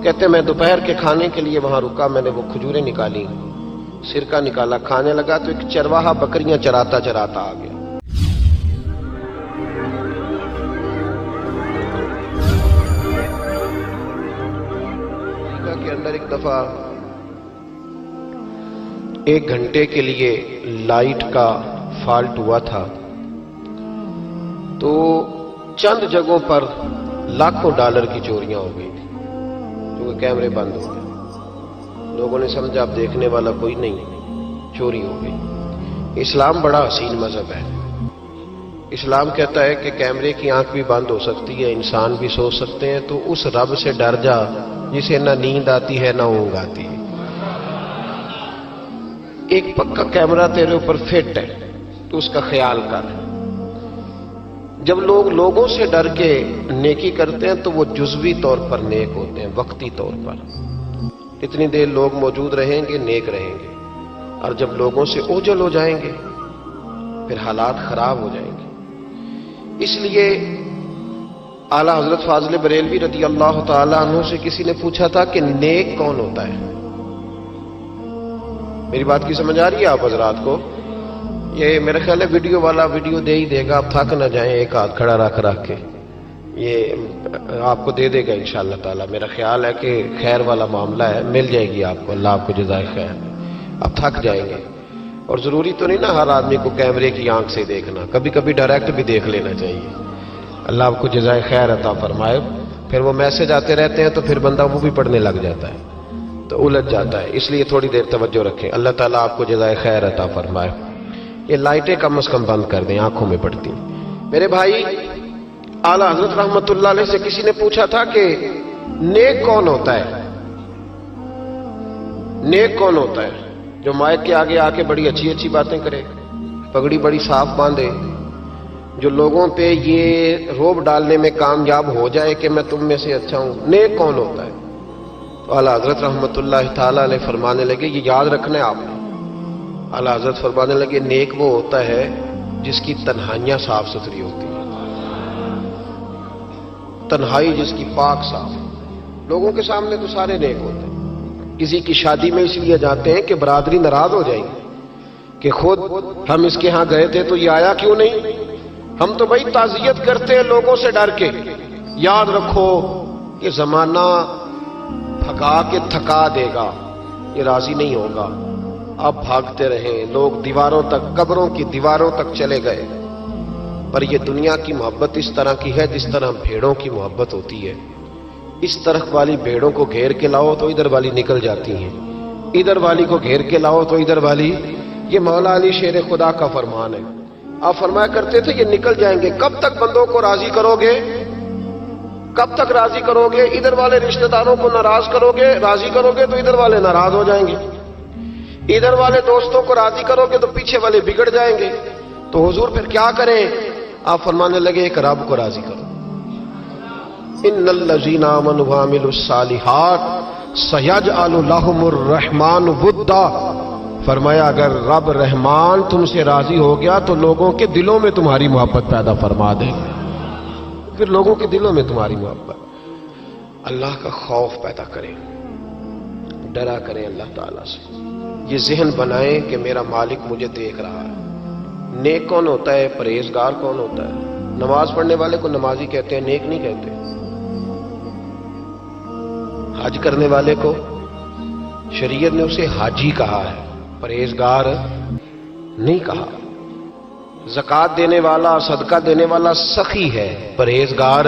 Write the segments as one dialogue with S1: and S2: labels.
S1: کہتے ہیں میں دوپہر کے کھانے کے لیے وہاں رکا، میں نے وہ کھجوریں نکالی، سرکہ نکالا، کھانے لگا تو ایک چرواہا بکریاں چراتا چراتا آ گیا۔ کے اندر ایک دفعہ 1 گھنٹے کے لیے لائٹ کا فالٹ ہوا تھا، تو چند جگہوں پر لاکھوں ڈالر کی چوریاں ہو گئی تھی، کیونکہ کیمرے بند ہو گئے۔ لوگوں نے سمجھا اب دیکھنے والا کوئی نہیں، چوری ہو گئی۔ اسلام بڑا حسین مذہب ہے۔ اسلام کہتا ہے کہ کیمرے کی آنکھ بھی بند ہو سکتی ہے، انسان بھی سو سکتے ہیں، تو اس رب سے ڈر جا جسے نہ نیند آتی ہے نہ اونگ آتی ہے۔ ایک پکا کیمرہ تیرے اوپر فٹ ہے تو اس کا خیال کر۔ جب لوگ لوگوں سے ڈر کے نیکی کرتے ہیں تو وہ جزوی طور پر نیک ہوتے ہیں، وقتی طور پر۔ اتنی دیر لوگ موجود رہیں گے، نیک رہیں گے، اور جب لوگوں سے اوجھل ہو جائیں گے پھر حالات خراب ہو جائیں گے۔ اس لیے اعلیٰ حضرت فاضل بریلوی رضی اللہ تعالیٰ عنہ سے کسی نے پوچھا تھا کہ نیک کون ہوتا ہے؟ میری بات کی سمجھ آ رہی ہے آپ حضرات کو؟ یہ میرا خیال ہے ویڈیو والا ویڈیو دے ہی دے گا، آپ تھک نہ جائیں، ایک ہاتھ کھڑا رکھ کے یہ آپ کو دے دے گا انشاءاللہ تعالی۔ میرا خیال ہے کہ خیر والا معاملہ ہے، مل جائے گی آپ کو، اللہ آپ کو جزائے خیر۔ آپ تھک جائیں گے، اور ضروری تو نہیں نا ہر آدمی کو کیمرے کی آنکھ سے دیکھنا، کبھی کبھی ڈائریکٹ بھی دیکھ لینا چاہیے۔ اللہ آپ کو جزائے خیر عطا فرمائے۔ پھر وہ میسج آتے رہتے ہیں تو پھر بندہ وہ بھی پڑھنے لگ جاتا ہے تو الجھ جاتا ہے، اس لیے تھوڑی دیر توجہ رکھیں۔ اللہ تعالیٰ آپ کو جزائے خیر عطا فرمائے۔ یہ لائٹیں کم از کم بند کر دیں، آنکھوں میں پڑتی۔ میرے بھائی، اعلیٰ حضرت رحمت اللہ علیہ سے کسی نے پوچھا تھا کہ نیک کون ہوتا ہے؟ نیک کون ہوتا ہے؟ جو مائک کے آگے آ کے بڑی اچھی اچھی باتیں کرے، پگڑی بڑی صاف باندھے، جو لوگوں پہ یہ روب ڈالنے میں کامیاب ہو جائے کہ میں تم میں سے اچھا ہوں۔ نیک کون ہوتا ہے؟ تو اعلیٰ حضرت رحمت اللہ تعالیٰ علیہ فرمانے لگے، یہ یاد رکھنا ہے آپ نے۔ اعلیٰ حضرت فرمانے لگے نیک وہ ہوتا ہے جس کی تنہائیاں صاف ستھری ہوتی ہیں، تنہائی جس کی پاک صاف۔ لوگوں کے سامنے تو سارے نیک ہوتے ہیں، کسی کی شادی میں اس لیے جاتے ہیں کہ برادری ناراض ہو جائے گی کہ خود ہم اس کے ہاں گئے تھے تو یہ آیا کیوں نہیں؟ ہم تو بھائی تعزیت کرتے ہیں لوگوں سے ڈر کے۔ یاد رکھو کہ زمانہ تھکا کے تھکا دے گا، یہ راضی نہیں ہوگا۔ اب بھاگتے رہیں، لوگ دیواروں تک، قبروں کی دیواروں تک چلے گئے، پر یہ دنیا کی محبت اس طرح کی ہے جس طرح بھیڑوں کی محبت ہوتی ہے۔ اس طرف والی بھیڑوں کو گھیر کے لاؤ تو ادھر والی نکل جاتی ہیں، ادھر والی کو گھیر کے لاؤ تو ادھر والی۔ یہ مولا علی شیر خدا کا فرمان ہے۔ آپ فرمایا کرتے تھے یہ نکل جائیں گے۔ کب تک بندوں کو راضی کرو گے؟ کب تک راضی کرو گے؟ ادھر والے رشتہ داروں کو ناراض کرو گے، راضی کرو گے تو ادھر والے ناراض ہو جائیں گے، ادھر والے دوستوں کو راضی کرو گے تو پیچھے والے بگڑ جائیں گے۔ تو حضور پھر کیا کریں؟ آپ فرمانے لگے ایک رب کو راضی کرو۔ ان الذین آمنوا وعملوا الصالحات سیجعل لهم الرحمن ودا۔ فرمایا اگر رب رحمان تم سے راضی ہو گیا تو لوگوں کے دلوں میں تمہاری محبت پیدا فرما دے گا، پھر لوگوں کے دلوں میں تمہاری محبت۔ اللہ کا خوف پیدا کریں، ڈرا کریں اللہ تعالیٰ سے، یہ ذہن بنائیں کہ میرا مالک مجھے دیکھ رہا ہے۔ نیک کون ہوتا ہے؟ پرہیزگار کون ہوتا ہے؟ نماز پڑھنے والے کو نمازی کہتے ہیں، نیک نہیں کہتے۔ حج کرنے والے کو شریعت نے اسے حاجی کہا ہے، پرہیزگار نہیں کہا۔ زکوٰۃ دینے والا، صدقہ دینے والا سخی ہے، پرہیزگار۔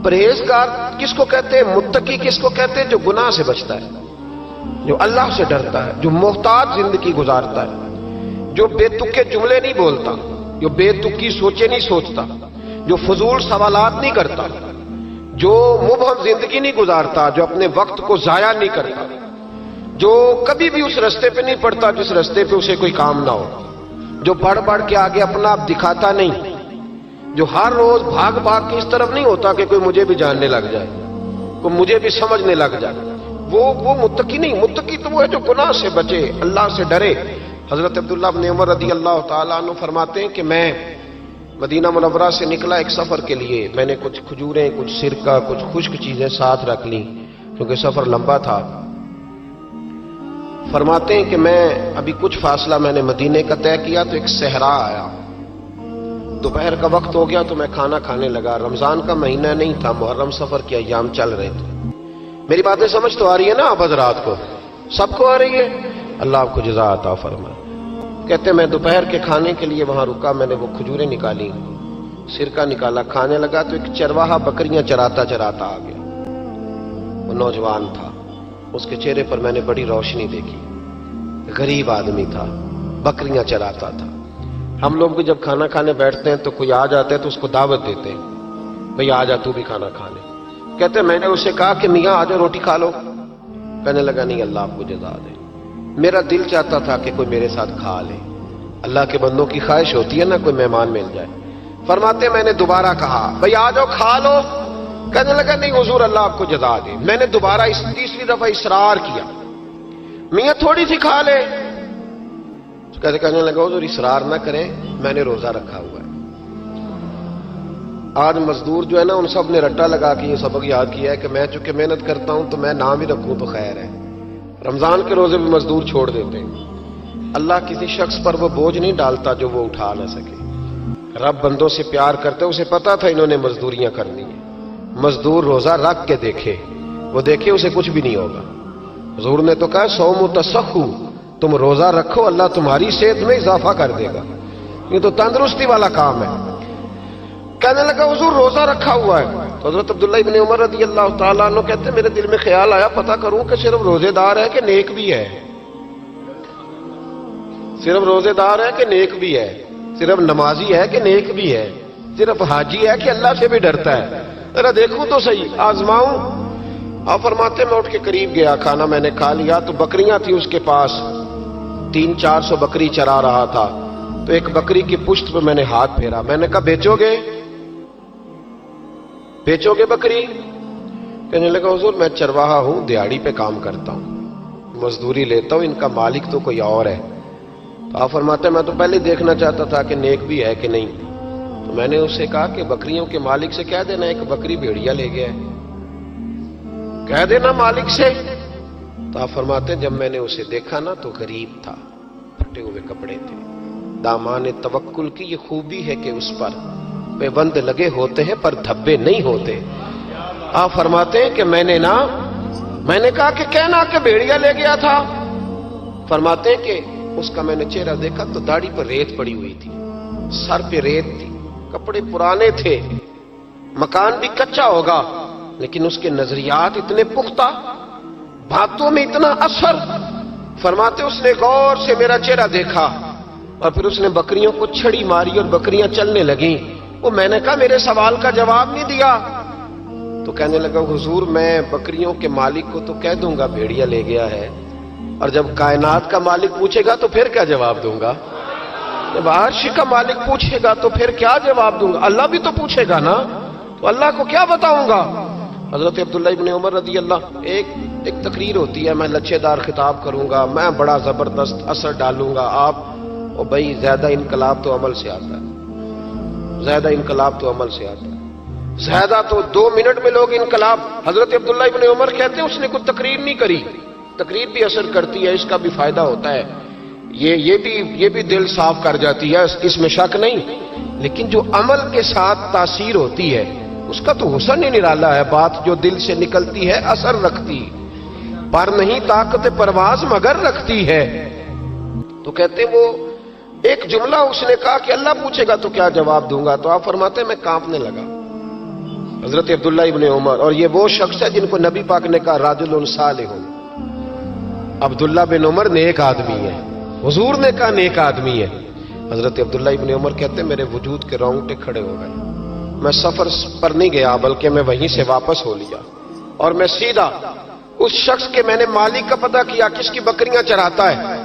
S1: پرہیزگار کس کو کہتے ہیں؟ متقی کس کو کہتے ہیں؟ جو گناہ سے بچتا ہے، جو اللہ سے ڈرتا ہے، جو محتاط زندگی گزارتا ہے، جو بے تکے جملے نہیں بولتا، جو بے تکی سوچے نہیں سوچتا، جو فضول سوالات نہیں کرتا، جو مبہم زندگی نہیں گزارتا، جو اپنے وقت کو ضائع نہیں کرتا، جو کبھی بھی اس رستے پہ نہیں پڑتا جس رستے پہ اسے کوئی کام نہ ہو، جو بڑھ بڑھ کے آگے اپنا آپ دکھاتا نہیں، جو ہر روز بھاگ بھاگ کے اس طرف نہیں ہوتا کہ کوئی مجھے بھی جاننے لگ جائے، کوئی مجھے بھی سمجھنے لگ جائے، وہ متقی نہیں۔ متقی تو وہ ہے جو گناہ سے بچے، اللہ سے ڈرے۔ حضرت عبداللہ بن عمر رضی اللہ تعالیٰ عنہ فرماتے ہیں کہ میں مدینہ منورہ سے نکلا ایک سفر کے لیے، میں نے کچھ کھجوریں، کچھ سرکہ، کچھ خشک چیزیں ساتھ رکھ لیں۔ کیونکہ سفر لمبا تھا. فرماتے ہیں کہ میں ابھی کچھ فاصلہ میں نے مدینے کا طے کیا تو ایک صحرا آیا. دوپہر کا وقت ہو گیا تو میں کھانا کھانے لگا. رمضان کا مہینہ نہیں تھا، محرم سفر کے ایام چل رہے تھے. میری باتیں سمجھ تو آ رہی ہے نا آپ حضرات کو؟ سب کو آ رہی ہے؟ اللہ آپ کو جزا عطا فرمائے. کہتے میں دوپہر کے کھانے کے لیے وہاں رکا. میں نے وہ کھجوریں نکالی، سرکہ نکالا، کھانے لگا تو ایک چرواہا بکریاں چراتا چراتا آ گیا. وہ نوجوان تھا، اس کے چہرے پر میں نے بڑی روشنی دیکھی. غریب آدمی تھا، بکریاں چراتا تھا. ہم لوگ بھی جب کھانا کھانے بیٹھتے ہیں تو کوئی آ جاتا ہے تو اس کو دعوت دیتے ہیں، بھئی آ جا تو بھی کھانا کھا لے. کہتے میں نے اسے کہا کہ میاں آ جا روٹی کھا لو. کہنے لگا نہیں، اللہ آپ کو جزا دے. میرا دل چاہتا تھا کہ کوئی میرے ساتھ کھا لے. اللہ کے بندوں کی خواہش ہوتی ہے نا کوئی مہمان مل جائے. فرماتے میں نے دوبارہ کہا بھئی آ جاؤ کھا لو. کہنے لگا نہیں حضور اللہ آپ کو جزا دے. میں نے دوبارہ تیسری دفعہ اصرار کیا، میاں تھوڑی سی کھا لے. کہنے لگا حضور اصرار نہ کریں، میں نے روزہ رکھا ہوا ہے. آج مزدور جو ہے نا ان سب نے رٹا لگا کے یہ سبق یاد کیا ہے کہ میں چونکہ محنت کرتا ہوں تو میں نام ہی رکھوں تو خیر ہے. رمضان کے روزے بھی مزدور چھوڑ دیتے ہیں. اللہ کسی شخص پر وہ بوجھ نہیں ڈالتا جو وہ اٹھا نہ سکے. رب بندوں سے پیار کرتے، اسے پتا تھا انہوں نے مزدوریاں کرنی ہیں. مزدور روزہ رکھ کے دیکھے، وہ دیکھے اسے کچھ بھی نہیں ہوگا. حضور نے تو کہا صوم تسخو، تم روزہ رکھو اللہ تمہاری صحت میں اضافہ کر دے گا. یہ تو تندرستی والا کام ہے. کہنے لگا حضور روزہ رکھا ہوا ہے. تو حضرت عبداللہ ابن عمر رضی اللہ تعالیٰ عنہ کہتے ہیں میرے دل میں خیال آیا پتہ کروں کہ صرف روزے دار ہے کہ نیک بھی ہے. صرف روزے دار ہے کہ نیک بھی ہے، صرف نمازی ہے کہ نیک بھی ہے، صرف حاجی ہے کہ اللہ سے بھی ڈرتا ہے. ذرا دیکھوں تو صحیح، آزماؤں. آپ فرماتے میں اٹھ کے قریب گیا، کھانا میں نے کھا لیا تو بکریاں تھیں اس کے پاس. 300-400 بکری چرا رہا تھا. تو ایک بکری کی پشت پہ میں نے ہاتھ پھیرا. میں نے کہا بیچو گے؟ بیچو گے بکری؟ کہنے لگا حضور میں چرواہا ہوں، دیہاڑی پہ کام کرتا ہوں، مزدوری لیتا ہوں، ان کا مالک تو کوئی اور ہے. تو آپ فرماتے میں تو پہلے دیکھنا چاہتا تھا کہ نیک بھی ہے کہ نہیں. تو میں نے اس سے کہا کہ بکریوں کے مالک سے کہہ دینا ایک بکری بھیڑیا لے گیا ہے، کہہ دینا مالک سے. تو آپ فرماتے جب میں نے اسے دیکھا نا تو غریب تھا، پھٹے ہوئے کپڑے تھے. دامان توکل کی یہ خوبی ہے کہ اس پر پیوند لگے ہوتے ہیں پر دھبے نہیں ہوتے. آپ فرماتے ہیں کہ میں نے کہا کہ کہنا کہ بھیڑیا لے گیا تھا. فرماتے ہیں کہ اس کا میں نے چہرہ دیکھا تو داڑھی پر ریت پڑی ہوئی تھی، سر پہ ریت تھی، کپڑے پرانے تھے، مکان بھی کچا ہوگا لیکن اس کے نظریات اتنے پختہ، باتوں میں اتنا اثر. فرماتے اس نے غور سے میرا چہرہ دیکھا اور پھر اس نے بکریوں کو چھڑی ماری اور بکریاں چلنے لگیں. وہ میں نے کہا میرے سوال کا جواب نہیں دیا. تو کہنے لگا حضور میں بکریوں کے مالک کو تو کہہ دوں گا بھیڑیا لے گیا ہے، اور جب کائنات کا مالک پوچھے گا تو پھر کیا جواب دوں گا؟ جب عرش کا مالک پوچھے گا تو پھر کیا جواب دوں گا؟ اللہ بھی تو پوچھے گا نا، تو اللہ کو کیا بتاؤں گا؟ حضرت عبداللہ ابن عمر رضی اللہ، ایک تقریر ہوتی ہے، میں لچھے دار خطاب کروں گا، میں بڑا زبردست اثر ڈالوں گا. آپ او بھائی زیادہ انقلاب تو عمل سے آتا ہے، زیادہ انقلاب تو عمل سے آتا ہے، زیادہ تو 2 منٹ میں لوگ انقلاب. حضرت عبداللہ ابن عمر کہتے ہیں اس نے کوئی تقریر نہیں کری. تقریر بھی اثر کرتی ہے، اس کا بھی فائدہ ہوتا ہے، یہ بھی دل صاف کر جاتی ہے، اس میں شک نہیں. لیکن جو عمل کے ساتھ تاثیر ہوتی ہے اس کا تو حسن ہی نرالا ہے. بات جو دل سے نکلتی ہے اثر رکھتی، پر نہیں طاقت پرواز مگر رکھتی ہے. تو کہتے وہ ایک جملہ اس نے کہا کہ اللہ پوچھے گا تو کیا جواب دوں گا. تو آپ فرماتے میں کانپنے لگا. حضرت عبداللہ ابن عمر، اور یہ وہ شخص ہے جن کو نبی پاک نے کہا راجل صالح. عبداللہ بن عمر نیک آدمی ہے، حضور نے کہا نیک آدمی ہے. حضرت عبداللہ ابن عمر کہتے میرے وجود کے رونگٹے کھڑے ہو گئے. میں سفر پر نہیں گیا بلکہ میں وہیں سے واپس ہو لیا اور میں سیدھا اس شخص کے میں نے مالک کا پتہ کیا کس کی بکریاں چراتا ہے.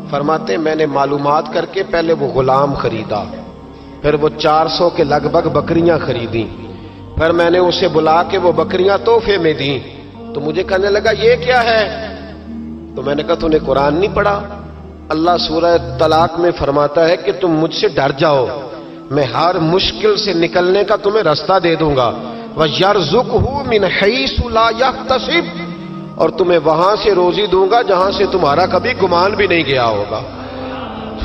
S1: فرماتے میں نے معلومات کر کے پہلے وہ غلام خریدا، پھر وہ 400 کے لگ بھگ بکریاں خریدیں، پھر میں نے اسے بلا کے وہ بکریاں تحفے میں دیں. تو مجھے کہنے لگا یہ کیا ہے؟ تو میں نے کہا تو نے قرآن نہیں پڑھا؟ اللہ سورہ طلاق میں فرماتا ہے کہ تم مجھ سے ڈر جاؤ، میں ہر مشکل سے نکلنے کا تمہیں راستہ دے دوں گا. وَيَرْزُقْهُ مِنْ حَيْثُ لَا يَحْتَسِبُ، اور تمہیں وہاں سے روزی دوں گا جہاں سے تمہارا کبھی گمان بھی نہیں گیا ہوگا۔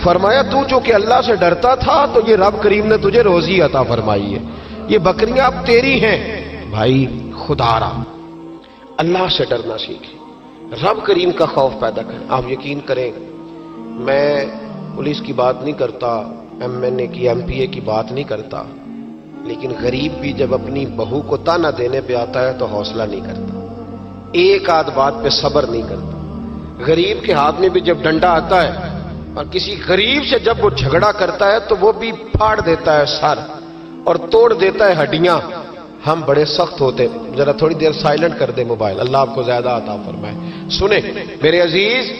S1: فرمایا تو چونکہ اللہ سے ڈرتا تھا تو یہ رب کریم نے تجھے روزی عطا فرمائی ہے، یہ بکریاں اب تیری ہیں۔ بھائی خدا را اللہ سے ڈرنا سیکھیں، رب کریم کا خوف پیدا کریں۔ آپ یقین کریں، میں پولیس کی بات نہیں کرتا، ایم این اے کی، ایم پی اے کی بات نہیں کرتا، لیکن غریب بھی جب اپنی بہو کو تانا دینے پہ آتا ہے تو حوصلہ نہیں کرتا، ایک آدھ بات پہ صبر نہیں کرتا۔ غریب کے ہاتھ میں بھی جب ڈنڈا آتا ہے اور کسی غریب سے جب وہ جھگڑا کرتا ہے تو وہ بھی پھاڑ دیتا ہے سر اور توڑ دیتا ہے ہڈیاں۔ ہم بڑے سخت ہوتے، ذرا تھوڑی دیر سائلنٹ کر دے موبائل، اللہ آپ کو زیادہ عطا فرمائے۔ سنیں میرے عزیز،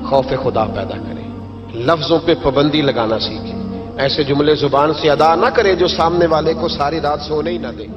S1: خوف خدا پیدا کریں، لفظوں پہ پابندی لگانا سیکھیں، ایسے جملے زبان سے ادا نہ کریں جو سامنے والے کو ساری رات سونے ہی نہ دیں۔